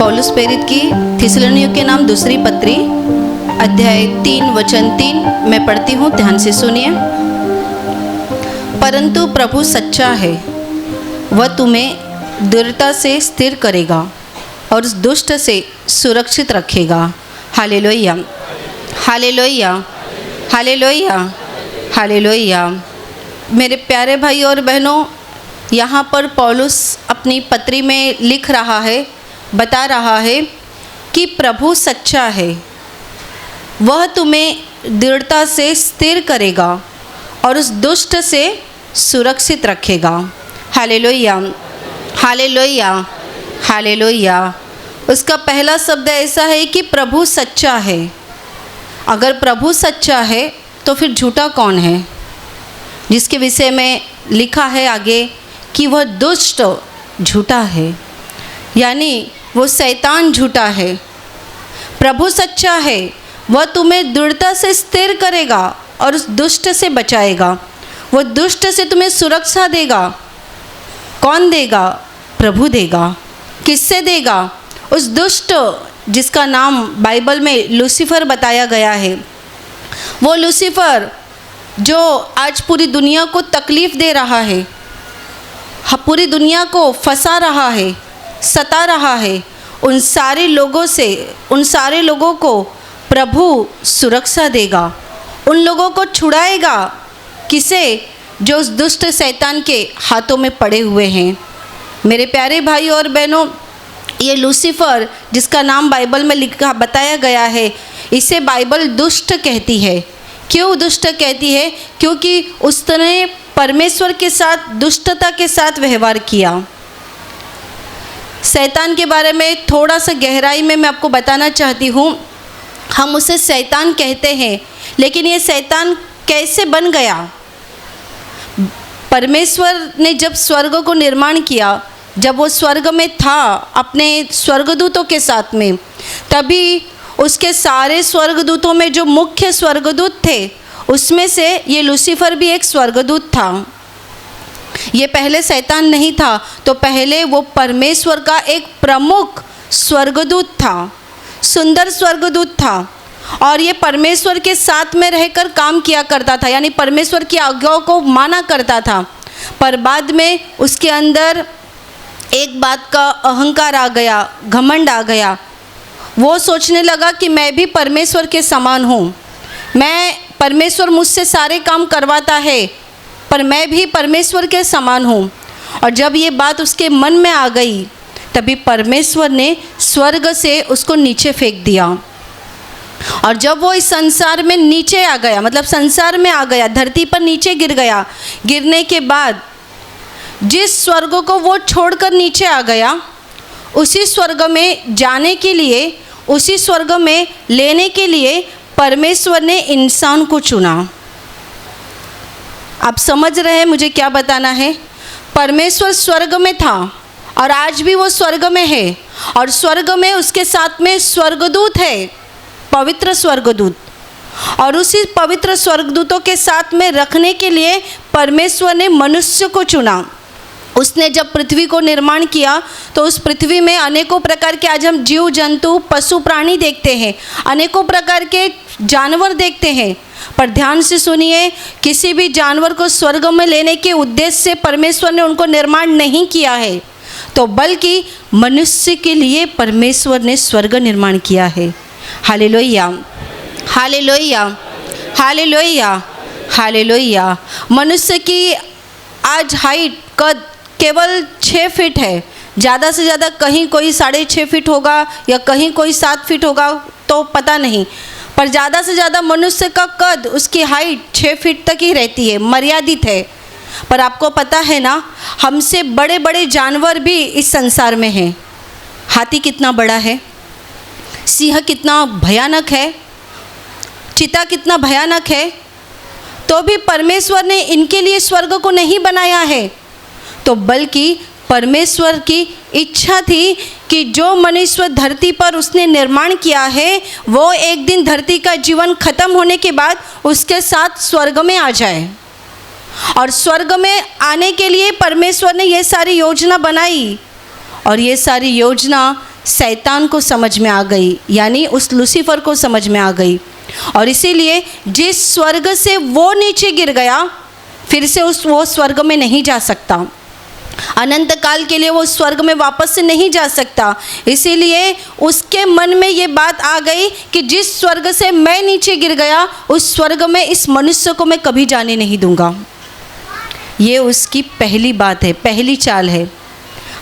पौलुस प्रेरित की थिस्सलुनीकियों के नाम दूसरी पत्री अध्याय 3 वचन 3 मैं पढ़ती हूँ, ध्यान से सुनिए। परंतु प्रभु सच्चा है, वह तुम्हें दृढ़ता से स्थिर करेगा और उस दुष्ट से सुरक्षित रखेगा। Hallelujah, hallelujah, hallelujah, hallelujah. मेरे प्यारे भाई और बहनों, यहाँ पर पौलुस अपनी पत्री में लिख रहा है, बता रहा है कि प्रभु सच्चा है, वह तुम्हें दृढ़ता से स्थिर करेगा और उस दुष्ट से सुरक्षित रखेगा। Hallelujah, hallelujah, hallelujah. उसका पहला शब्द ऐसा है कि प्रभु सच्चा है। अगर प्रभु सच्चा है तो फिर झूठा कौन है? जिसके विषय में लिखा है आगे कि वह दुष्ट झूठा है, यानी वो शैतान झूठा है। प्रभु सच्चा है, वह तुम्हें दृढ़ता से स्थिर करेगा और उस दुष्ट से बचाएगा। वह दुष्ट से तुम्हें सुरक्षा देगा। कौन देगा? प्रभु देगा। किससे देगा? उस दुष्ट जिसका नाम बाइबल में लूसीफर बताया गया है। वो लूसीफर जो आज पूरी दुनिया को तकलीफ़ दे रहा है, पूरी दुनिया को फंसा रहा है, सता रहा है, उन सारे लोगों को प्रभु सुरक्षा देगा। उन लोगों को छुड़ाएगा। किसे? जो उस दुष्ट शैतान के हाथों में पड़े हुए हैं। मेरे प्यारे भाई और बहनों, ये लूसीफर जिसका नाम बाइबल में लिखा बताया गया है, इसे बाइबल दुष्ट कहती है। क्यों दुष्ट कहती है? क्योंकि उसने परमेश्वर के साथ दुष्टता के साथ व्यवहार किया। शैतान के बारे में थोड़ा सा गहराई में मैं आपको बताना चाहती हूँ। हम उसे शैतान कहते हैं, लेकिन ये शैतान कैसे बन गया? परमेश्वर ने जब स्वर्ग को निर्माण किया, जब वो स्वर्ग में था अपने स्वर्गदूतों के साथ में, तभी उसके सारे स्वर्गदूतों में जो मुख्य स्वर्गदूत थे, उसमें से ये लूसीफर भी एक स्वर्गदूत था। ये पहले शैतान नहीं था, तो पहले वो परमेश्वर का एक प्रमुख स्वर्गदूत था, सुंदर स्वर्गदूत था, और ये परमेश्वर के साथ में रहकर काम किया करता था, यानी परमेश्वर की आज्ञाओं को माना करता था। पर बाद में उसके अंदर एक बात का अहंकार आ गया, घमंड आ गया। वो सोचने लगा कि मैं भी परमेश्वर के समान हूँ, परमेश्वर मुझसे सारे काम करवाता है, पर मैं भी परमेश्वर के समान हूँ। और जब ये बात उसके मन में आ गई, तभी परमेश्वर ने स्वर्ग से उसको नीचे फेंक दिया। और जब वो इस संसार में नीचे आ गया, मतलब संसार में आ गया, धरती पर नीचे गिर गया, गिरने के बाद जिस स्वर्ग को वो छोड़कर नीचे आ गया, उसी स्वर्ग में जाने के लिए, उसी स्वर्ग में लेने के लिए परमेश्वर ने इंसान को चुना। आप समझ रहे हैं मुझे क्या बताना है? परमेश्वर स्वर्ग में था और आज भी वो स्वर्ग में है, और स्वर्ग में उसके साथ में स्वर्गदूत है, पवित्र स्वर्गदूत। और उसी पवित्र स्वर्गदूतों के साथ में रखने के लिए परमेश्वर ने मनुष्य को चुना। उसने जब पृथ्वी को निर्माण किया, तो उस पृथ्वी में अनेकों प्रकार के, आज हम जीव जंतु पशु प्राणी देखते हैं, अनेकों प्रकार के जानवर देखते हैं। पर ध्यान से सुनिए, किसी भी जानवर को स्वर्ग में लेने के उद्देश्य से परमेश्वर ने उनको निर्माण नहीं किया है, तो बल्कि मनुष्य के लिए परमेश्वर ने स्वर्ग निर्माण किया है। Hallelujah, hallelujah, hallelujah, hallelujah. मनुष्य की आज हाइट, कद केवल 6 फीट है। ज़्यादा से ज़्यादा कहीं कोई 6.5 फीट होगा या कहीं कोई 7 फीट होगा, तो पता नहीं, पर ज़्यादा से ज़्यादा मनुष्य का कद, उसकी हाइट 6 फीट तक ही रहती है, मर्यादित है। पर आपको पता है ना, हमसे बड़े बड़े जानवर भी इस संसार में हैं। हाथी कितना बड़ा है, सिंह कितना भयानक है, चीता कितना भयानक है, तो भी परमेश्वर ने इनके लिए स्वर्ग को नहीं बनाया है, तो बल्कि परमेश्वर की इच्छा थी कि जो मनुष्य धरती पर उसने निर्माण किया है, वो एक दिन धरती का जीवन खत्म होने के बाद उसके साथ स्वर्ग में आ जाए। और स्वर्ग में आने के लिए परमेश्वर ने ये सारी योजना बनाई, और ये सारी योजना शैतान को समझ में आ गई, यानी उस लूसीफर को समझ में आ गई। और इसीलिए जिस स्वर्ग से वो नीचे गिर गया, फिर से वो स्वर्ग में नहीं जा सकता, अनंत काल के लिए वो स्वर्ग में वापस से नहीं जा सकता। इसीलिए उसके मन में ये बात आ गई कि जिस स्वर्ग से मैं नीचे गिर गया, उस स्वर्ग में इस मनुष्य को मैं कभी जाने नहीं दूंगा। ये उसकी पहली बात है, पहली चाल है।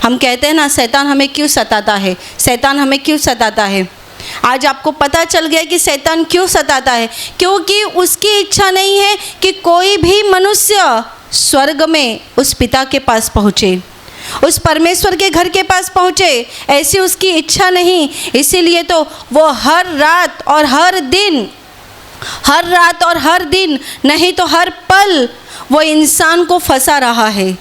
हम कहते हैं ना, शैतान हमें क्यों सताता है, शैतान हमें क्यों सताता है। आज आपको पता चल गया कि शैतान क्यों सताता है, क्योंकि उसकी इच्छा नहीं है कि कोई भी मनुष्य स्वर्ग में उस पिता के पास पहुँचे, उस परमेश्वर के घर के पास पहुँचे, ऐसी उसकी इच्छा नहीं। इसीलिए तो वो हर रात और हर दिन नहीं तो हर पल वो इंसान को फंसा रहा है,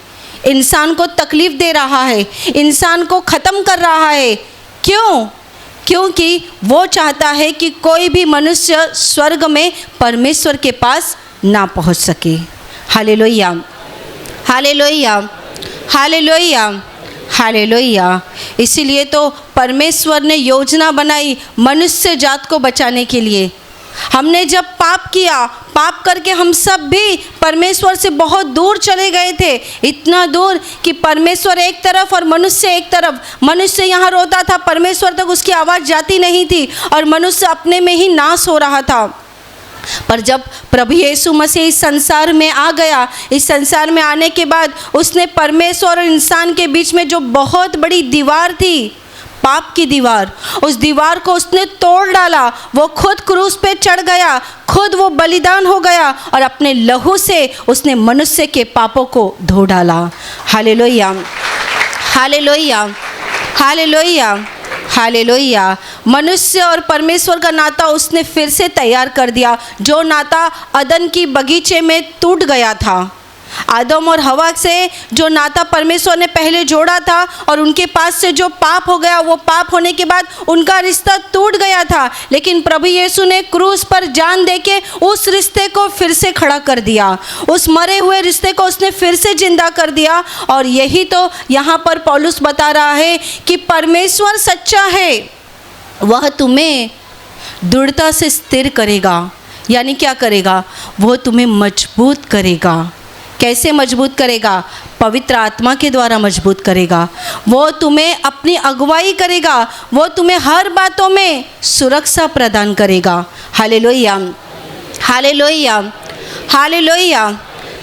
इंसान को तकलीफ़ दे रहा है, इंसान को ख़त्म कर रहा है। क्यों? क्योंकि वो चाहता है कि कोई भी मनुष्य स्वर्ग में परमेश्वर के पास ना पहुंच सके। Hallelujah, hallelujah, hallelujah, hallelujah. इसीलिए तो परमेश्वर ने योजना बनाई मनुष्य जात को बचाने के लिए। हमने जब पाप किया, पाप करके हम सब भी परमेश्वर से बहुत दूर चले गए थे, इतना दूर कि परमेश्वर एक तरफ और मनुष्य एक तरफ। मनुष्य यहाँ रोता था, परमेश्वर तक उसकी आवाज़ जाती नहीं थी और मनुष्य अपने में ही नाश हो रहा था। पर जब प्रभु यीशु मसीह इस संसार में आ गया, इस संसार में आने के बाद उसने परमेश्वर और इंसान के बीच में जो बहुत बड़ी दीवार थी, पाप की दीवार, उस दीवार को उसने तोड़ डाला। वो खुद क्रूस पे चढ़ गया, खुद वो बलिदान हो गया और अपने लहू से उसने मनुष्य के पापों को धो डाला। Hallelujah, hallelujah, hallelujah, hallelujah. मनुष्य और परमेश्वर का नाता उसने फिर से तैयार कर दिया, जो नाता अदन की बगीचे में टूट गया था। आदम और हवा से जो नाता परमेश्वर ने पहले जोड़ा था और उनके पास से जो पाप हो गया, वो पाप होने के बाद उनका रिश्ता टूट गया था। लेकिन प्रभु यीशु ने क्रूस पर जान देके उस रिश्ते को फिर से खड़ा कर दिया, उस मरे हुए रिश्ते को उसने फिर से जिंदा कर दिया। और यही तो यहाँ पर पौलुस बता रहा है कि परमेश्वर सच्चा है, वह तुम्हें दृढ़ता से स्थिर करेगा। यानी क्या करेगा? वो तुम्हें मजबूत करेगा। कैसे मजबूत करेगा? पवित्र आत्मा के द्वारा मजबूत करेगा। वो तुम्हें अपनी अगुवाई करेगा, वो तुम्हें हर बातों में सुरक्षा प्रदान करेगा। Hallelujah, hallelujah, hallelujah,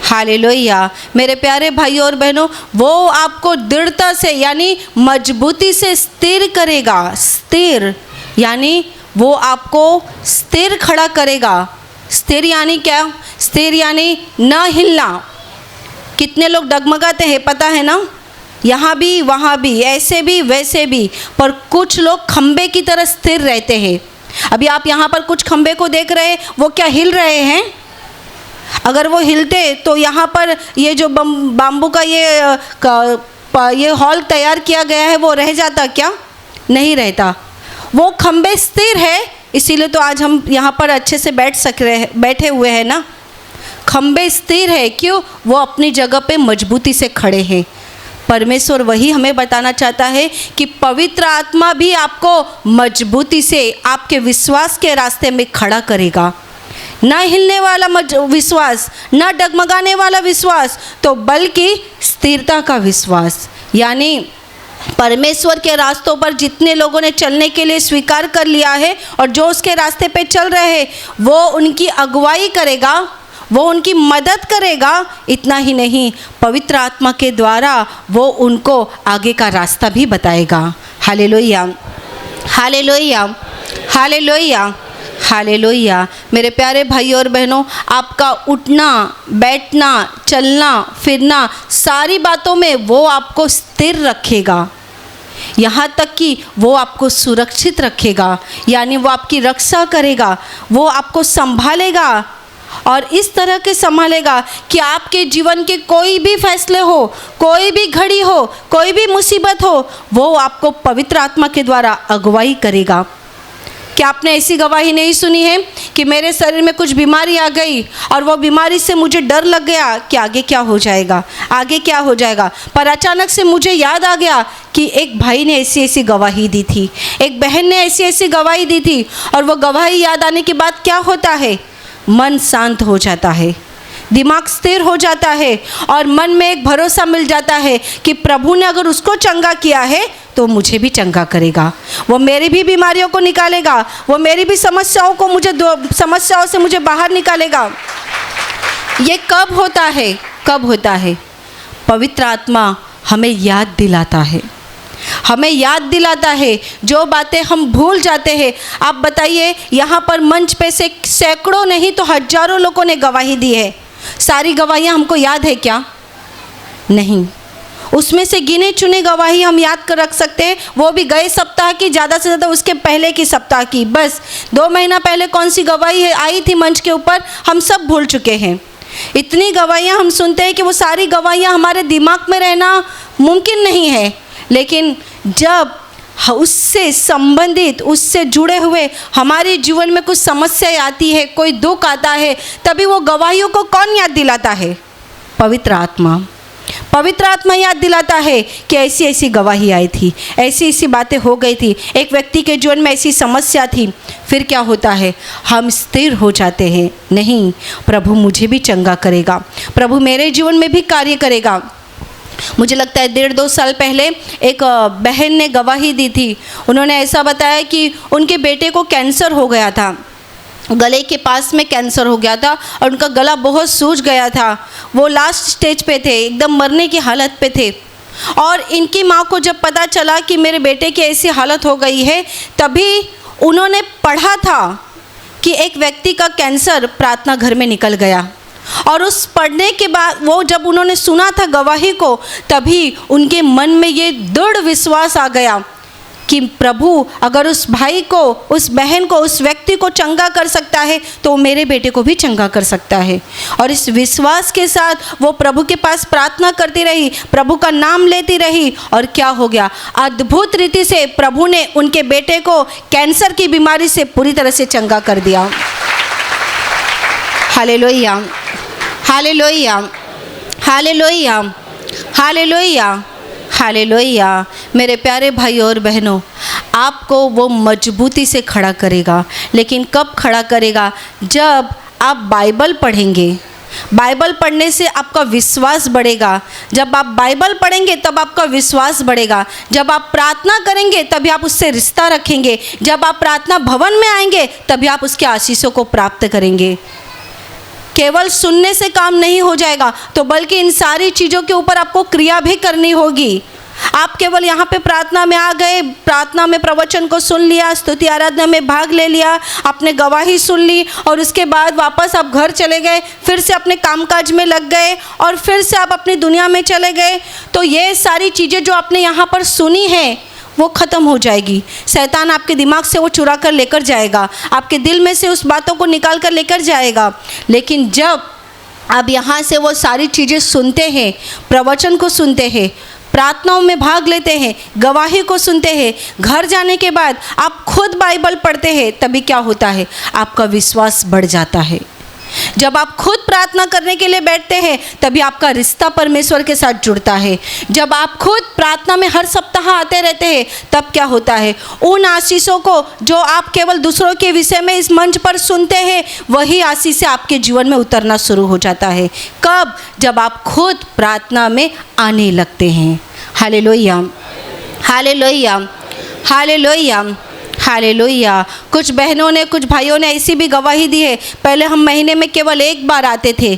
hallelujah. मेरे प्यारे भाइयों और बहनों, वो आपको दृढ़ता से यानी मजबूती से स्थिर करेगा। स्थिर यानी वो आपको स्थिर खड़ा करेगा। स्थिर यानी क्या? स्थिर यानी न हिलना। कितने लोग डगमगाते हैं पता है ना, यहाँ भी वहाँ भी, ऐसे भी वैसे भी, पर कुछ लोग खंबे की तरह स्थिर रहते हैं। अभी आप यहाँ पर कुछ खंबे को देख रहे हैं, वो क्या हिल रहे हैं? अगर वो हिलते तो यहाँ पर ये जो बाम्बू का ये हॉल तैयार किया गया है, वो रह जाता क्या? नहीं रहता। वो खंबे स्थिर है, इसीलिए तो आज हम यहाँ पर अच्छे से बैठे हुए हैं ना। खंबे स्थिर है, क्यों? वो अपनी जगह पे मजबूती से खड़े हैं। परमेश्वर वही हमें बताना चाहता है कि पवित्र आत्मा भी आपको मजबूती से आपके विश्वास के रास्ते में खड़ा करेगा। ना हिलने वाला विश्वास, ना डगमगाने वाला विश्वास, तो बल्कि स्थिरता का विश्वास। यानी परमेश्वर के रास्तों पर जितने लोगों ने चलने के लिए स्वीकार कर लिया है और जो उसके रास्ते पे चल रहे हैं, वो उनकी अगुवाई करेगा, वो उनकी मदद करेगा। इतना ही नहीं, पवित्र आत्मा के द्वारा वो उनको आगे का रास्ता भी बताएगा। Hallelujah, hallelujah, hallelujah, hallelujah. मेरे प्यारे भाइयों और बहनों, आपका उठना, बैठना, चलना, फिरना, सारी बातों में वो आपको स्थिर रखेगा। यहाँ तक कि वो आपको सुरक्षित रखेगा, यानी वो आपकी रक्षा करेगा, वो आपको संभालेगा और इस तरह के संभालेगा कि आपके जीवन के कोई भी फैसले हो, कोई भी घड़ी हो, कोई भी मुसीबत हो, वो आपको पवित्र आत्मा के द्वारा अगुवाई करेगा। क्या आपने ऐसी गवाही नहीं सुनी है कि मेरे शरीर में कुछ बीमारी आ गई और वो बीमारी से मुझे डर लग गया कि आगे क्या हो जाएगा, आगे क्या हो जाएगा। पर अचानक से मुझे याद आ गया कि एक भाई ने ऐसी ऐसी गवाही दी थी, एक बहन ने ऐसी ऐसी गवाही दी थी। और वो गवाही याद आने के बाद क्या होता है, मन शांत हो जाता है, दिमाग स्थिर हो जाता है और मन में एक भरोसा मिल जाता है कि प्रभु ने अगर उसको चंगा किया है तो मुझे भी चंगा करेगा, वो मेरी भी बीमारियों को निकालेगा, वो मेरी भी समस्याओं से मुझे बाहर निकालेगा। ये कब होता है, कब होता है? पवित्र आत्मा हमें याद दिलाता है, हमें याद दिलाता है जो बातें हम भूल जाते हैं। आप बताइए, यहाँ पर मंच पे से सैकड़ों नहीं तो हजारों लोगों ने गवाही दी है, सारी गवाहियाँ हमको याद है क्या? नहीं। उसमें से गिने चुने गवाही हम याद कर रख सकते हैं, वो भी गए सप्ताह की, ज़्यादा से ज़्यादा उसके पहले की सप्ताह की। बस 2 महीना पहले कौन सी गवाही आई थी मंच के ऊपर, हम सब भूल चुके हैं। इतनी गवाहियाँ हम सुनते हैं कि वो सारी गवाहियाँ हमारे दिमाग में रहना मुमकिन नहीं है। लेकिन जब उससे संबंधित, उससे जुड़े हुए हमारे जीवन में कुछ समस्या आती है, कोई दुख आता है, तभी वो गवाहियों को कौन याद दिलाता है? पवित्र आत्मा। पवित्र आत्मा याद दिलाता है कि ऐसी ऐसी गवाही आई थी, ऐसी ऐसी बातें हो गई थी, एक व्यक्ति के जीवन में ऐसी समस्या थी। फिर क्या होता है, हम स्थिर हो जाते हैं, नहीं, प्रभु मुझे भी चंगा करेगा, प्रभु मेरे जीवन में भी कार्य करेगा। मुझे लगता है 1.5-2 साल पहले एक बहन ने गवाही दी थी। उन्होंने ऐसा बताया कि उनके बेटे को कैंसर हो गया था, गले के पास में कैंसर हो गया था और उनका गला बहुत सूज गया था, वो लास्ट स्टेज पे थे, एकदम मरने की हालत पे थे। और इनकी माँ को जब पता चला कि मेरे बेटे की ऐसी हालत हो गई है, तभी उन्होंने पढ़ा था कि एक व्यक्ति का कैंसर प्रार्थना घर में निकल गया। और उस पढ़ने के बाद वो जब उन्होंने सुना था गवाही को, तभी उनके मन में ये दृढ़ विश्वास आ गया कि प्रभु अगर उस भाई को, उस बहन को, उस व्यक्ति को चंगा कर सकता है तो मेरे बेटे को भी चंगा कर सकता है। और इस विश्वास के साथ वो प्रभु के पास प्रार्थना करती रही, प्रभु का नाम लेती रही। और क्या हो गया, अद्भुत रीति से प्रभु ने उनके बेटे को कैंसर की बीमारी से पूरी तरह से चंगा कर दिया। Hallelujah, hallelujah, hallelujah, hallelujah, hallelujah. मेरे प्यारे भाइयों और बहनों, आपको वो मजबूती से खड़ा करेगा। लेकिन कब खड़ा करेगा? जब आप बाइबल पढ़ेंगे। बाइबल पढ़ने से आपका विश्वास बढ़ेगा। जब आप बाइबल पढ़ेंगे तब आपका विश्वास बढ़ेगा। जब आप प्रार्थना करेंगे तभी आप उससे रिश्ता रखेंगे। जब आप प्रार्थना भवन में आएंगे तभी आप उसके आशीषों को प्राप्त करेंगे। केवल सुनने से काम नहीं हो जाएगा, तो बल्कि इन सारी चीज़ों के ऊपर आपको क्रिया भी करनी होगी। आप केवल यहाँ पे प्रार्थना में आ गए, प्रार्थना में प्रवचन को सुन लिया, स्तुति आराधना में भाग ले लिया, आपने गवाही सुन ली और उसके बाद वापस आप घर चले गए, फिर से अपने कामकाज में लग गए और फिर से आप अपनी दुनिया में चले गए, तो ये सारी चीज़ें जो आपने यहाँ पर सुनी हैं वो ख़त्म हो जाएगी। शैतान आपके दिमाग से वो चुरा कर लेकर जाएगा, आपके दिल में से उस बातों को निकाल कर लेकर जाएगा। लेकिन जब आप यहाँ से वो सारी चीज़ें सुनते हैं, प्रवचन को सुनते हैं, प्रार्थनाओं में भाग लेते हैं, गवाही को सुनते हैं, घर जाने के बाद आप खुद बाइबल पढ़ते हैं, तभी क्या होता है, आपका विश्वास बढ़ जाता है। जब आप खुद प्रार्थना करने के लिए बैठते हैं तभी आपका रिश्ता परमेश्वर के साथ जुड़ता है। जब आप खुद प्रार्थना में हर सप्ताह आते रहते हैं तब क्या होता है, उन आशीषों को जो आप केवल दूसरों के विषय में इस मंच पर सुनते हैं, वही आशीष आपके जीवन में उतरना शुरू हो जाता है। कब? जब आप खुद प्रार्थना में आने लगते हैं। Hallelujah, hallelujah, hallelujah, hallelujah. कुछ बहनों ने, कुछ भाइयों ने ऐसी भी गवाही दी है, पहले हम महीने में केवल 1 बार आते थे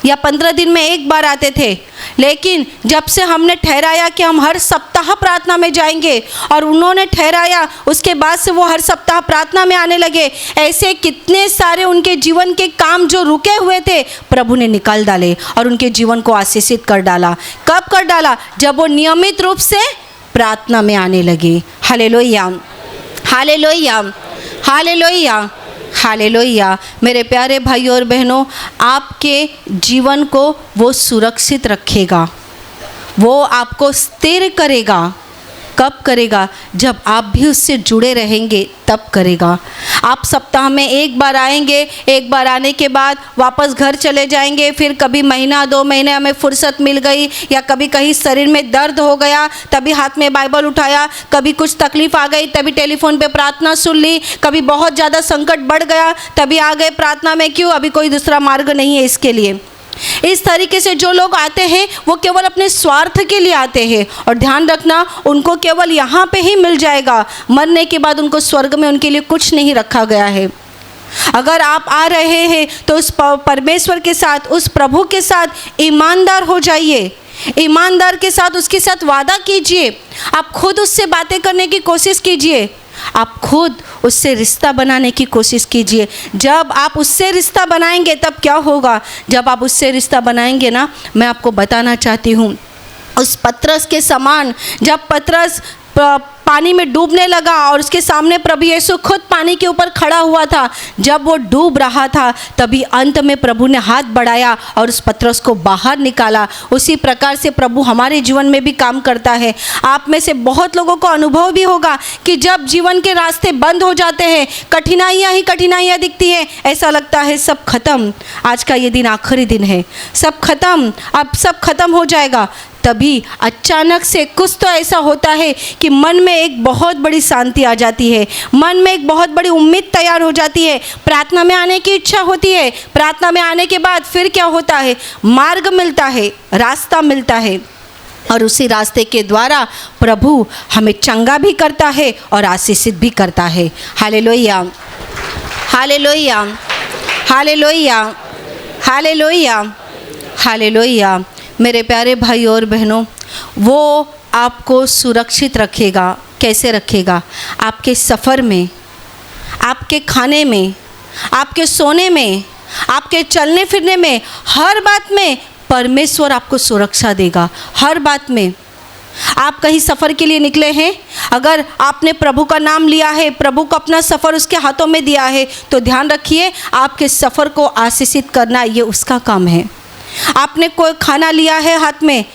या 15 दिन में 1 बार आते थे, लेकिन जब से हमने ठहराया कि हम हर सप्ताह प्रार्थना में जाएंगे और उन्होंने ठहराया, उसके बाद से वो हर सप्ताह प्रार्थना में आने लगे। ऐसे कितने सारे उनके जीवन के काम जो रुके हुए थे प्रभु ने निकाल डाले और उनके जीवन को आशीषित कर डाला। कब कर डाला? जब वो नियमित रूप से प्रार्थना में आने लगे। Hallelujah, hallelujah, hallelujah, hallelujah. मेरे प्यारे भाइयों और बहनों, आपके जीवन को वो सुरक्षित रखेगा, वो आपको स्थिर करेगा। कब करेगा? जब आप भी उससे जुड़े रहेंगे तब करेगा। आप सप्ताह में एक बार आएंगे, एक बार आने के बाद वापस घर चले जाएंगे, फिर कभी महीना 2 महीने हमें फुर्सत मिल गई या कभी कहीं शरीर में दर्द हो गया तभी हाथ में बाइबल उठाया, कभी कुछ तकलीफ़ आ गई तभी टेलीफोन पे प्रार्थना सुन ली, कभी बहुत ज़्यादा संकट बढ़ गया तभी आ गए प्रार्थना में। क्यों? अभी कोई दूसरा मार्ग नहीं है इसके लिए। इस तरीके से जो लोग आते हैं वो केवल अपने स्वार्थ के लिए आते हैं, और ध्यान रखना उनको केवल यहाँ पे ही मिल जाएगा, मरने के बाद उनको स्वर्ग में उनके लिए कुछ नहीं रखा गया है। अगर आप आ रहे हैं तो उस परमेश्वर के साथ, उस प्रभु के साथ ईमानदार हो जाइए, ईमानदार के साथ उसके साथ वादा कीजिए। आप खुद उससे बातें करने की कोशिश कीजिए, आप खुद उससे रिश्ता बनाने की कोशिश कीजिए। जब आप उससे रिश्ता बनाएंगे तब क्या होगा? जब आप उससे रिश्ता बनाएंगे ना, मैं आपको बताना चाहती हूँ, उस पतरस के समान, जब पतरस पानी में डूबने लगा और उसके सामने प्रभु यीशु खुद पानी के ऊपर खड़ा हुआ था, जब वो डूब रहा था तभी अंत में प्रभु ने हाथ बढ़ाया और उस पतरस को बाहर निकाला। उसी प्रकार से प्रभु हमारे जीवन में भी काम करता है। आप में से बहुत लोगों को अनुभव भी होगा कि जब जीवन के रास्ते बंद हो जाते हैं, कठिनाइयाँ ही कठिनाइयाँ दिखती हैं, ऐसा लगता है सब खत्म, आज का ये दिन आखिरी दिन है, सब खत्म, अब सब खत्म हो जाएगा। तभी अचानक से कुछ तो ऐसा होता है कि मन में एक बहुत बड़ी शांति आ जाती है, मन में एक बहुत बड़ी उम्मीद तैयार हो जाती है, प्रार्थना में आने की इच्छा होती है। प्रार्थना में आने के बाद फिर क्या होता है? मार्ग मिलता है, रास्ता मिलता है, और उसी रास्ते के द्वारा प्रभु हमें चंगा भी करता है और आशीषित भी करता है। Hallelujah, hallelujah, hallelujah, hallelujah, hallelujah. मेरे प्यारे भाई और बहनों, वो आपको सुरक्षित रखेगा। कैसे रखेगा? आपके सफ़र में, आपके खाने में, आपके सोने में, आपके चलने फिरने में, हर बात में परमेश्वर आपको सुरक्षा देगा, हर बात में। आप कहीं सफ़र के लिए निकले हैं, अगर आपने प्रभु का नाम लिया है, प्रभु को अपना सफ़र उसके हाथों में दिया है, तो ध्यान रखिए आपके सफ़र को आशीषित करना ये उसका काम है। आपने कोई खाना लिया है हाथ में,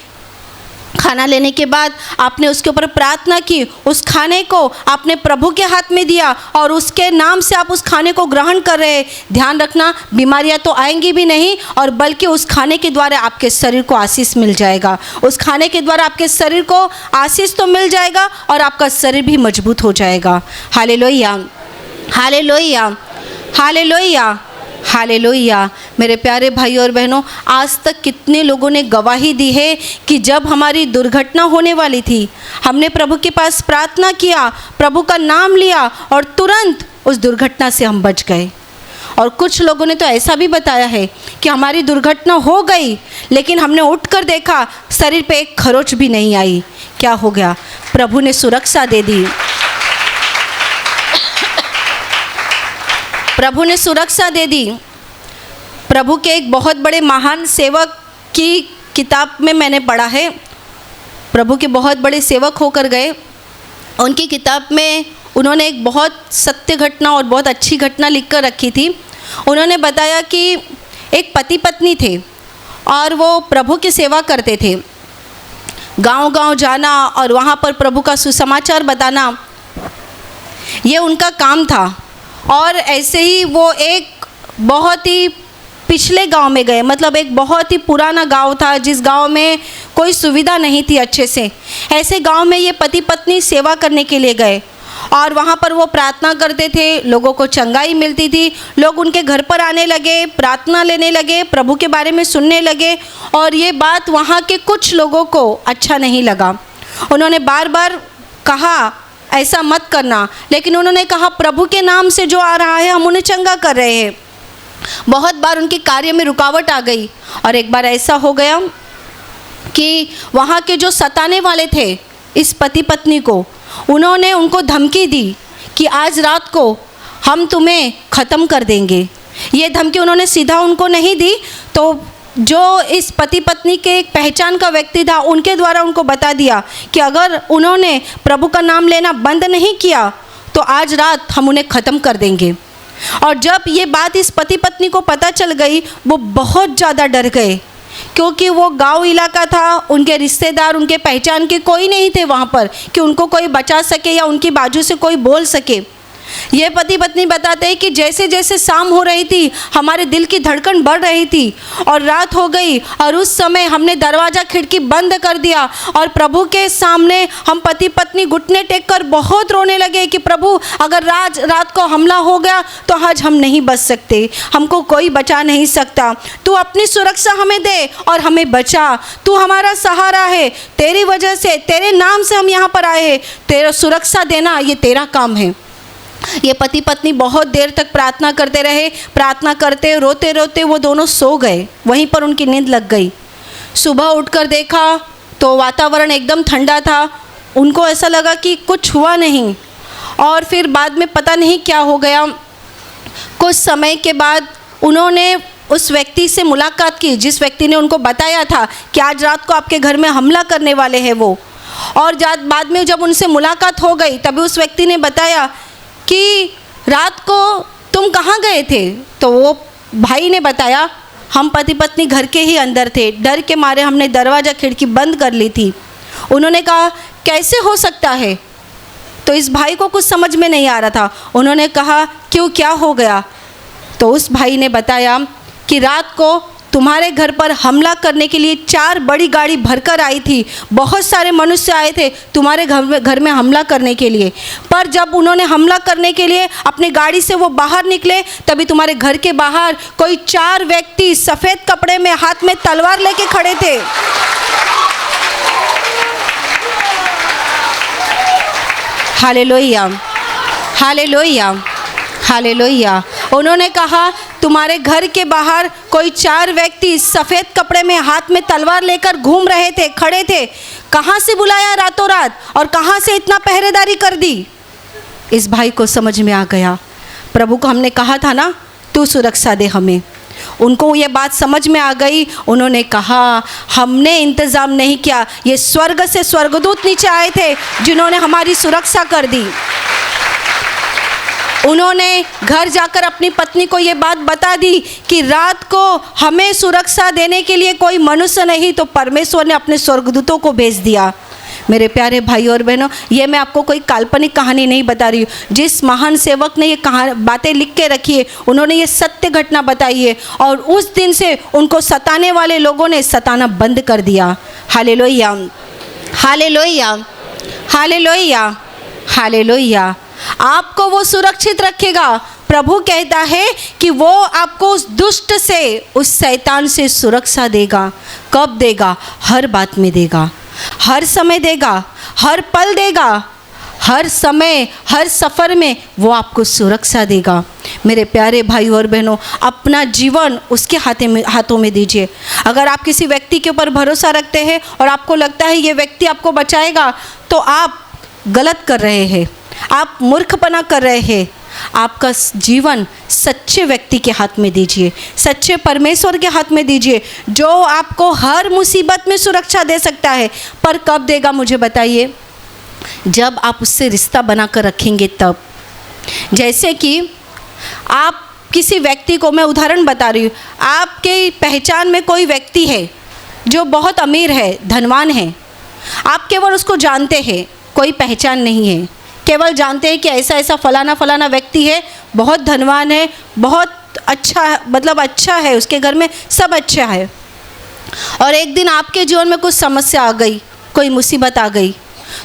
खाना लेने के बाद आपने उसके ऊपर प्रार्थना की, उस खाने को आपने प्रभु के हाथ में दिया और उसके नाम से आप उस खाने को ग्रहण कर रहे हैं। ध्यान रखना, बीमारियां तो आएंगी भी नहीं, और बल्कि उस खाने के द्वारा आपके शरीर को आशीष मिल जाएगा। उस खाने के द्वारा आपके शरीर को आशीष तो मिल जाएगा और आपका शरीर भी मजबूत हो जाएगा। Hallelujah, hallelujah, hallelujah, hallelujah. मेरे प्यारे भाई और बहनों, आज तक कितने लोगों ने गवाही दी है कि जब हमारी दुर्घटना होने वाली थी, हमने प्रभु के पास प्रार्थना किया, प्रभु का नाम लिया और तुरंत उस दुर्घटना से हम बच गए। और कुछ लोगों ने तो ऐसा भी बताया है कि हमारी दुर्घटना हो गई लेकिन हमने उठकर देखा, शरीर पे एक खरोच भी नहीं आई। क्या हो गया? प्रभु ने सुरक्षा दे दी, प्रभु ने सुरक्षा दे दी। प्रभु के एक बहुत बड़े महान सेवक की किताब में मैंने पढ़ा है, प्रभु के बहुत बड़े सेवक होकर गए, उनकी किताब में उन्होंने एक बहुत सत्य घटना और बहुत अच्छी घटना लिख कर रखी थी। उन्होंने बताया कि एक पति पत्नी थे और वो प्रभु की सेवा करते थे, गांव-गांव जाना और वहाँ पर प्रभु का सुसमाचार बताना, ये उनका काम था। और ऐसे ही वो एक बहुत ही पिछले गांव में गए, मतलब एक बहुत ही पुराना गांव था जिस गांव में कोई सुविधा नहीं थी अच्छे से। ऐसे गांव में ये पति पत्नी सेवा करने के लिए गए और वहाँ पर वो प्रार्थना करते थे, लोगों को चंगाई मिलती थी, लोग उनके घर पर आने लगे, प्रार्थना लेने लगे, प्रभु के बारे में सुनने लगे। और ये बात वहाँ के कुछ लोगों को अच्छा नहीं लगा। उन्होंने बार बार कहा ऐसा मत करना, लेकिन उन्होंने कहा प्रभु के नाम से जो आ रहा है हम उन्हें चंगा कर रहे हैं। बहुत बार उनके कार्य में रुकावट आ गई और एक बार ऐसा हो गया कि वहाँ के जो सताने वाले थे इस पति पत्नी को, उन्होंने उनको धमकी दी कि आज रात को हम तुम्हें ख़त्म कर देंगे। ये धमकी उन्होंने सीधा उनको नहीं दी, तो जो इस पति पत्नी के एक पहचान का व्यक्ति था उनके द्वारा उनको बता दिया कि अगर उन्होंने प्रभु का नाम लेना बंद नहीं किया तो आज रात हम उन्हें ख़त्म कर देंगे। और जब ये बात इस पति पत्नी को पता चल गई, वो बहुत ज़्यादा डर गए क्योंकि वो गांव इलाका था, उनके रिश्तेदार, उनके पहचान के कोई नहीं थे वहाँ पर कि उनको कोई बचा सके या उनकी बाजू से कोई बोल सके। ये पति पत्नी बताते हैं कि जैसे जैसे शाम हो रही थी हमारे दिल की धड़कन बढ़ रही थी और रात हो गई, और उस समय हमने दरवाज़ा खिड़की बंद कर दिया और प्रभु के सामने हम पति पत्नी घुटने टेक कर बहुत रोने लगे कि प्रभु अगर रात को हमला हो गया तो आज हम नहीं बच सकते, हमको कोई बचा नहीं सकता। तू अपनी सुरक्षा हमें दे और हमें बचा, तू हमारा सहारा है, तेरी वजह से, तेरे नाम से हम यहाँ पर आए हैं, तेरा सुरक्षा देना ये तेरा काम है। ये पति पत्नी बहुत देर तक प्रार्थना करते रहे। प्रार्थना करते रोते रोते वो दोनों सो गए, वहीं पर उनकी नींद लग गई। सुबह उठकर देखा तो वातावरण एकदम ठंडा था। उनको ऐसा लगा कि कुछ हुआ नहीं, और फिर बाद में पता नहीं क्या हो गया। कुछ समय के बाद उन्होंने उस व्यक्ति से मुलाकात की जिस व्यक्ति ने उनको बताया था कि आज रात को आपके घर में हमला करने वाले हैं वो। और बाद में जब उनसे मुलाकात हो गई तभी उस व्यक्ति ने बताया कि रात को तुम कहाँ गए थे? तो वो भाई ने बताया हम पति पत्नी घर के ही अंदर थे, डर के मारे हमने दरवाज़ा खिड़की बंद कर ली थी। उन्होंने कहा कैसे हो सकता है? तो इस भाई को कुछ समझ में नहीं आ रहा था। उन्होंने कहा क्यों, क्या हो गया? तो उस भाई ने बताया कि रात को तुम्हारे घर पर हमला करने के लिए 4 बड़ी गाड़ी भरकर आई थी, बहुत सारे मनुष्य आए थे तुम्हारे घर में हमला करने के लिए। पर जब उन्होंने हमला करने के लिए अपनी गाड़ी से वो बाहर निकले तभी तुम्हारे घर के बाहर कोई 4 व्यक्ति सफ़ेद कपड़े में हाथ में तलवार लेके खड़े थे। Hallelujah, hallelujah, hallelujah. उन्होंने कहा तुम्हारे घर के बाहर कोई 4 व्यक्ति सफ़ेद कपड़े में हाथ में तलवार लेकर घूम रहे थे, खड़े थे। कहाँ से बुलाया रातों रात और कहाँ से इतना पहरेदारी कर दी? इस भाई को समझ में आ गया, प्रभु को हमने कहा था ना तू सुरक्षा दे हमें। उनको ये बात समझ में आ गई। उन्होंने कहा हमने इंतज़ाम नहीं किया, ये स्वर्ग से स्वर्गदूत नीचे आए थे जिन्होंने हमारी सुरक्षा कर दी। उन्होंने घर जाकर अपनी पत्नी को ये बात बता दी कि रात को हमें सुरक्षा देने के लिए कोई मनुष्य नहीं तो परमेश्वर ने अपने स्वर्गदूतों को भेज दिया। मेरे प्यारे भाई और बहनों, ये मैं आपको कोई काल्पनिक कहानी नहीं बता रही हूँ। जिस महान सेवक ने ये बातें लिख के रखी है उन्होंने ये सत्य घटना बताई है, और उस दिन से उनको सताने वाले लोगों ने सताना बंद कर दिया। Hallelujah, hallelujah, hallelujah, hallelujah. आपको वो सुरक्षित रखेगा। प्रभु कहता है कि वो आपको उस दुष्ट से, उस शैतान से सुरक्षा देगा। कब देगा? हर बात में देगा, हर समय देगा, हर पल देगा, हर समय, हर सफ़र में वो आपको सुरक्षा देगा। मेरे प्यारे भाई और बहनों, अपना जीवन उसके हाथों में दीजिए। अगर आप किसी व्यक्ति के ऊपर भरोसा रखते हैं और आपको लगता है ये व्यक्ति आपको बचाएगा, तो आप गलत कर रहे हैं, आप मूर्खपना कर रहे हैं। आपका जीवन सच्चे व्यक्ति के हाथ में दीजिए, सच्चे परमेश्वर के हाथ में दीजिए, जो आपको हर मुसीबत में सुरक्षा दे सकता है। पर कब देगा मुझे बताइए? जब आप उससे रिश्ता बनाकर रखेंगे तब। जैसे कि आप किसी व्यक्ति को, मैं उदाहरण बता रही हूँ, आपके पहचान में कोई व्यक्ति है जो बहुत अमीर है, धनवान है, आप केवल उसको जानते हैं, कोई पहचान नहीं है, केवल जानते हैं कि ऐसा ऐसा फलाना फलाना व्यक्ति है, बहुत धनवान है, बहुत अच्छा, मतलब अच्छा है, उसके घर में सब अच्छा है। और एक दिन आपके जीवन में कुछ समस्या आ गई, कोई मुसीबत आ गई,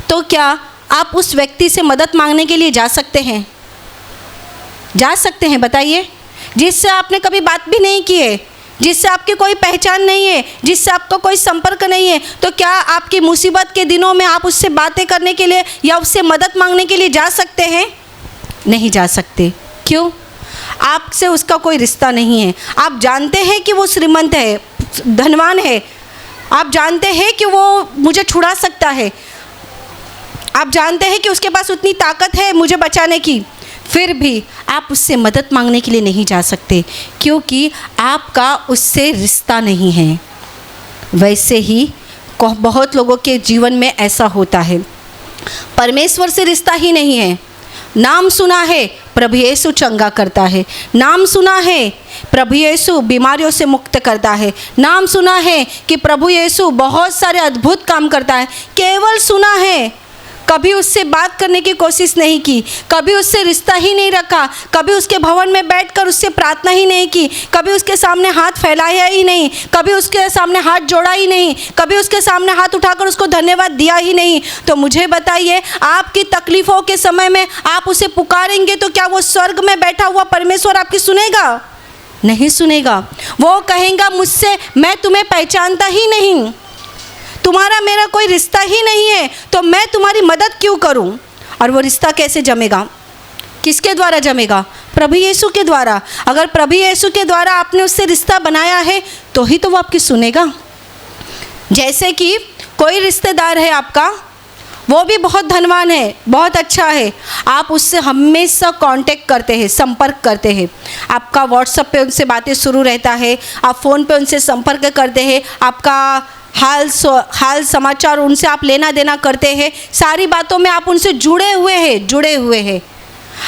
तो क्या आप उस व्यक्ति से मदद मांगने के लिए जा सकते हैं? जा सकते हैं? बताइए। जिससे आपने कभी बात भी नहीं की है, जिससे आपकी कोई पहचान नहीं है, जिससे आपका कोई संपर्क नहीं है, तो क्या आपकी मुसीबत के दिनों में आप उससे बातें करने के लिए या उससे मदद मांगने के लिए जा सकते हैं? नहीं जा सकते। क्यों? आपसे उसका कोई रिश्ता नहीं है। आप जानते हैं कि वो श्रीमंत है, धनवान है, आप जानते हैं कि वो मुझे छुड़ा सकता है, आप जानते हैं कि उसके पास उतनी ताकत है मुझे बचाने की, फिर भी आप उससे मदद मांगने के लिए नहीं जा सकते, क्योंकि आपका उससे रिश्ता नहीं है। वैसे ही बहुत लोगों के जीवन में ऐसा होता है, परमेश्वर से रिश्ता ही नहीं है। नाम सुना है प्रभु यीशु चंगा करता है। नाम सुना है प्रभु यीशु बीमारियों से मुक्त करता है। नाम सुना है कि प्रभु यीशु बहुत सारे अद्भुत काम करता है। केवल सुना है, कभी उससे बात करने की कोशिश नहीं की, कभी उससे रिश्ता ही नहीं रखा, कभी उसके भवन में बैठकर उससे प्रार्थना ही नहीं की, कभी उसके सामने हाथ फैलाया ही नहीं, कभी उसके सामने हाथ जोड़ा ही नहीं, कभी उसके सामने हाथ उठाकर उसको धन्यवाद दिया ही नहीं। तो मुझे बताइए, आपकी तकलीफ़ों के समय में आप उसे पुकारेंगे तो क्या वो स्वर्ग में बैठा हुआ परमेश्वर आपकी सुनेगा? नहीं सुनेगा। वो कहेगा मुझसे, मैं तुम्हें पहचानता ही नहीं, तुम्हारा मेरा कोई रिश्ता ही नहीं है, तो मैं तुम्हारी मदद क्यों करूं? और वो रिश्ता कैसे जमेगा? किसके द्वारा जमेगा? प्रभु यीशु के द्वारा। अगर प्रभु यीशु के द्वारा आपने उससे रिश्ता बनाया है तो ही तो वो आपकी सुनेगा। जैसे कि कोई रिश्तेदार है आपका, वो भी बहुत धनवान है, बहुत अच्छा है, आप उससे हमेशा कांटेक्ट करते हैं, संपर्क करते हैं, आपका व्हाट्सएप पे उनसे बातें शुरू रहता है, आप फ़ोन पे उनसे संपर्क करते हैं, आपका हाल समाचार उनसे आप लेना देना करते हैं, सारी बातों में आप उनसे जुड़े हुए हैं।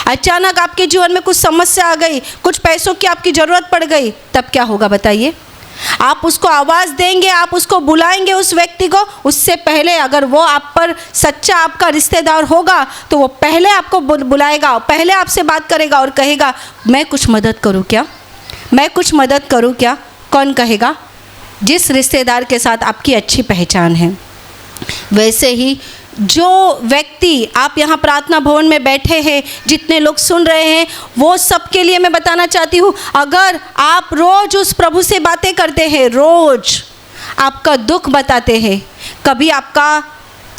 अचानक आपके जीवन में कुछ समस्या आ गई, कुछ पैसों की आपकी ज़रूरत पड़ गई, तब क्या होगा बताइए? आप उसको आवाज़ देंगे, आप उसको बुलाएंगे उस व्यक्ति को। उससे पहले अगर वो आप पर सच्चा आपका रिश्तेदार होगा तो वो पहले आपको बुलाएगा, पहले आपसे बात करेगा और कहेगा मैं कुछ मदद करूं क्या, मैं कुछ मदद करूं क्या? कौन कहेगा? जिस रिश्तेदार के साथ आपकी अच्छी पहचान है। वैसे ही जो व्यक्ति आप यहाँ प्रार्थना भवन में बैठे हैं, जितने लोग सुन रहे हैं, वो सबके लिए मैं बताना चाहती हूँ, अगर आप रोज़ उस प्रभु से बातें करते हैं, रोज़ आपका दुख बताते हैं, कभी आपका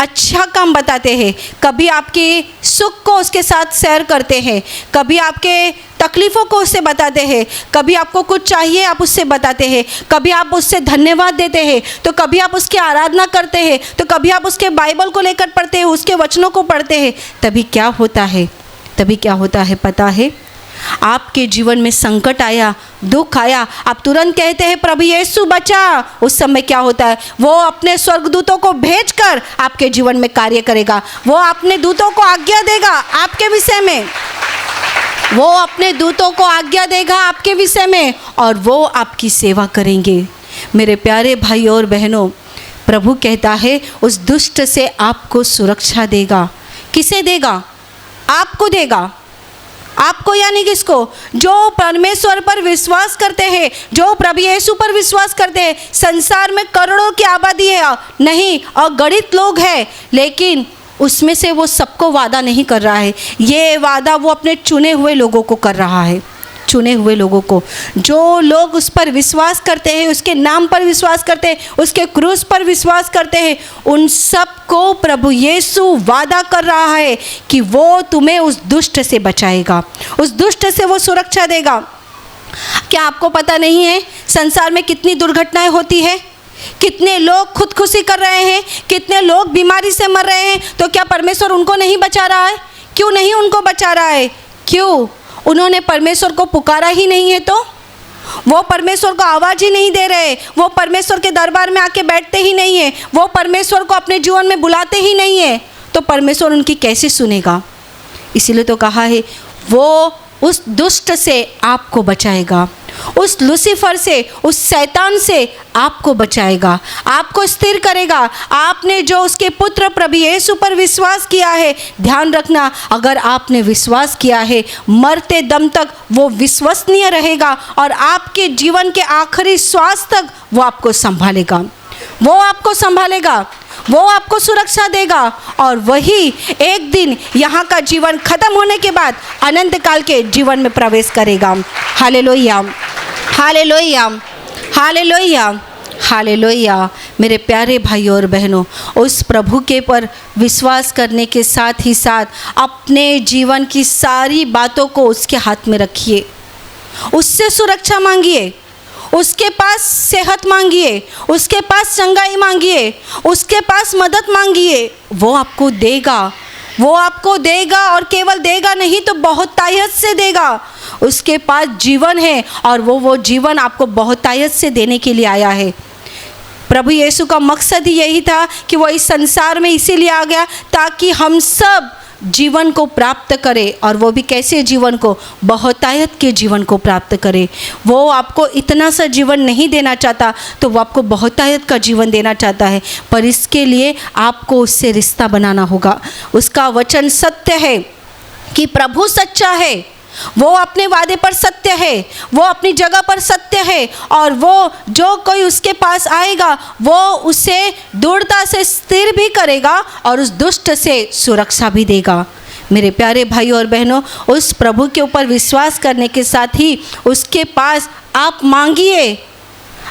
अच्छा काम बताते हैं, कभी आपके सुख को उसके साथ शेयर करते हैं, कभी आपके तकलीफ़ों को उससे बताते हैं, कभी आपको कुछ चाहिए आप उससे बताते हैं, कभी आप उससे धन्यवाद देते हैं, तो कभी आप उसकी आराधना करते हैं, तो कभी आप उसके बाइबल को लेकर पढ़ते हैं, उसके वचनों को पढ़ते हैं, तभी क्या होता है पता है? आपके जीवन में संकट आया, दुख आया, आप तुरंत कहते हैं प्रभु यीशु बचा। उस समय क्या होता है? वो अपने स्वर्गदूतों को भेजकर आपके जीवन में कार्य करेगा। वो अपने दूतों को आज्ञा देगा आपके विषय में, वो अपने दूतों को आज्ञा देगा आपके विषय में, और वो आपकी सेवा करेंगे। मेरे प्यारे भाई और बहनों, प्रभु कहता है उस दुष्ट से आपको सुरक्षा देगा। किसे देगा? आपको देगा। आपको यानी किसको? जो परमेश्वर पर विश्वास करते हैं, जो प्रभु यीशु पर विश्वास करते हैं। संसार में करोड़ों की आबादी है, नहीं अगणित लोग हैं, लेकिन उसमें से वो सबको वादा नहीं कर रहा है। ये वादा वो अपने चुने हुए लोगों को कर रहा है, चुने हुए लोगों को। जो लोग उस पर विश्वास करते हैं, उसके नाम पर विश्वास करते हैं, उसके क्रूस पर विश्वास करते हैं, उन सब को प्रभु यीशु वादा कर रहा है कि वो तुम्हें उस दुष्ट से बचाएगा, उस दुष्ट से वो सुरक्षा देगा। क्या आपको पता नहीं है संसार में कितनी दुर्घटनाएं होती है? कितने लोग खुदकुशी कर रहे हैं, कितने लोग बीमारी से मर रहे हैं, तो क्या परमेश्वर उनको नहीं बचा रहा है? क्यों नहीं उनको बचा रहा है? क्यों? उन्होंने परमेश्वर को पुकारा ही नहीं है, तो वो परमेश्वर को आवाज़ ही नहीं दे रहे, वो परमेश्वर के दरबार में आके बैठते ही नहीं है, वो परमेश्वर को अपने जीवन में बुलाते ही नहीं है, तो परमेश्वर उनकी कैसे सुनेगा? इसीलिए तो कहा है वो उस दुष्ट से आपको बचाएगा, उस लूसीफर से, उस शैतान से आपको बचाएगा, आपको स्थिर करेगा। आपने जो उसके पुत्र प्रभु यीशु पर विश्वास किया है, ध्यान रखना, अगर आपने विश्वास किया है, मरते दम तक वो विश्वसनीय रहेगा और आपके जीवन के आखिरी श्वास तक वो आपको संभालेगा, वो आपको संभालेगा, वो आपको सुरक्षा देगा। और वही एक दिन यहाँ का जीवन खत्म होने के बाद अनंत काल के जीवन में प्रवेश करेगा। Hallelujah, hallelujah, hallelujah, hallelujah. मेरे प्यारे भाइयों और बहनों, उस प्रभु के पर विश्वास करने के साथ ही साथ अपने जीवन की सारी बातों को उसके हाथ में रखिए, उससे सुरक्षा मांगिए, उसके पास सेहत मांगिए, उसके पास चंगाई मांगिए, उसके पास मदद मांगिए। वो आपको देगा, वो आपको देगा, और केवल देगा नहीं तो बहुत तायत से देगा। उसके पास जीवन है और वो जीवन आपको बहुत तायत से देने के लिए आया है। प्रभु यीशु का मकसद ही यही था कि वो इस संसार में इसीलिए आ गया ताकि हम सब जीवन को प्राप्त करे, और वो भी कैसे जीवन को, बहुतायत के जीवन को प्राप्त करे। वो आपको इतना सा जीवन नहीं देना चाहता, तो वो आपको बहुतायत का जीवन देना चाहता है, पर इसके लिए आपको उससे रिश्ता बनाना होगा। उसका वचन सत्य है कि प्रभु सच्चा है, वो अपने वादे पर सत्य है, वो अपनी जगह पर सत्य है, और वो जो कोई उसके पास आएगा वो उसे दृढ़ता से स्थिर भी करेगा और उस दुष्ट से सुरक्षा भी देगा। मेरे प्यारे भाई और बहनों, उस प्रभु के ऊपर विश्वास करने के साथ ही उसके पास आप मांगिए,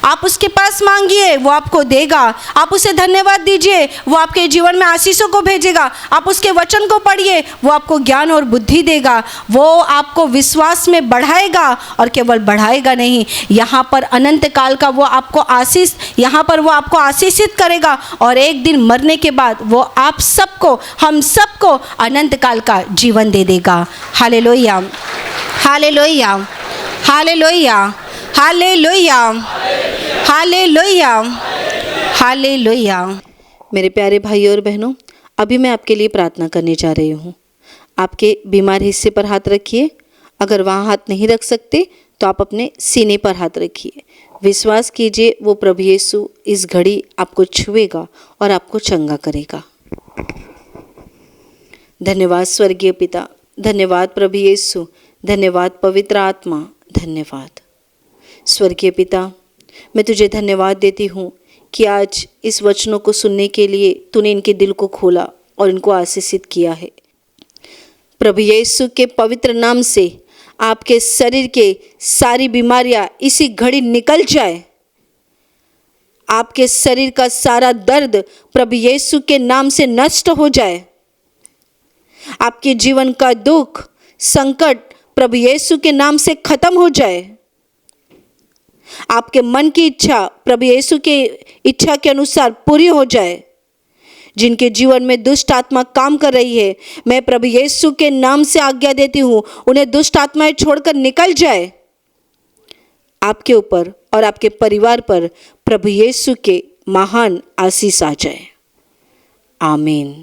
आप उसके पास मांगिए, वो आपको देगा। आप उसे धन्यवाद दीजिए, वो आपके जीवन में आशीषों को भेजेगा। आप उसके वचन को पढ़िए, वो आपको ज्ञान और बुद्धि देगा। वो आपको विश्वास में बढ़ाएगा, और केवल बढ़ाएगा नहीं, यहाँ पर अनंत काल का वो आपको आशीष, यहाँ पर वो आपको आशीषित करेगा, और एक दिन मरने के बाद वो आप सबको, हम सबको अनंत काल का जीवन दे देगा। Hallelujah, hallelujah, hallelujah, hallelujah, hallelujah, hallelujah. मेरे प्यारे भाई और बहनों, अभी मैं आपके लिए प्रार्थना करने जा रही हूँ। आपके बीमार हिस्से पर हाथ रखिए। अगर वहाँ हाथ नहीं रख सकते तो आप अपने सीने पर हाथ रखिए। विश्वास कीजिए, वो प्रभु यीशु इस घड़ी आपको छुएगा और आपको चंगा करेगा। धन्यवाद स्वर्गीय पिता, धन्यवाद प्रभु यीशु, धन्यवाद पवित्र आत्मा, धन्यवाद स्वर्गीय पिता। मैं तुझे धन्यवाद देती हूँ कि आज इस वचनों को सुनने के लिए तूने इनके दिल को खोला और इनको आशीषित किया है। प्रभु यीशु के पवित्र नाम से आपके शरीर के सारी बीमारियां इसी घड़ी निकल जाए। आपके शरीर का सारा दर्द प्रभु यीशु के नाम से नष्ट हो जाए। आपके जीवन का दुख, संकट प्रभु यीशु के नाम से खत्म हो जाए। आपके मन की इच्छा प्रभु यीशु के इच्छा के अनुसार पूरी हो जाए। जिनके जीवन में दुष्ट आत्मा काम कर रही है, मैं प्रभु यीशु के नाम से आज्ञा देती हूँ, उन्हें दुष्ट आत्माएं छोड़कर निकल जाए। आपके ऊपर और आपके परिवार पर प्रभु यीशु के महान आशीष आ जाए। आमीन।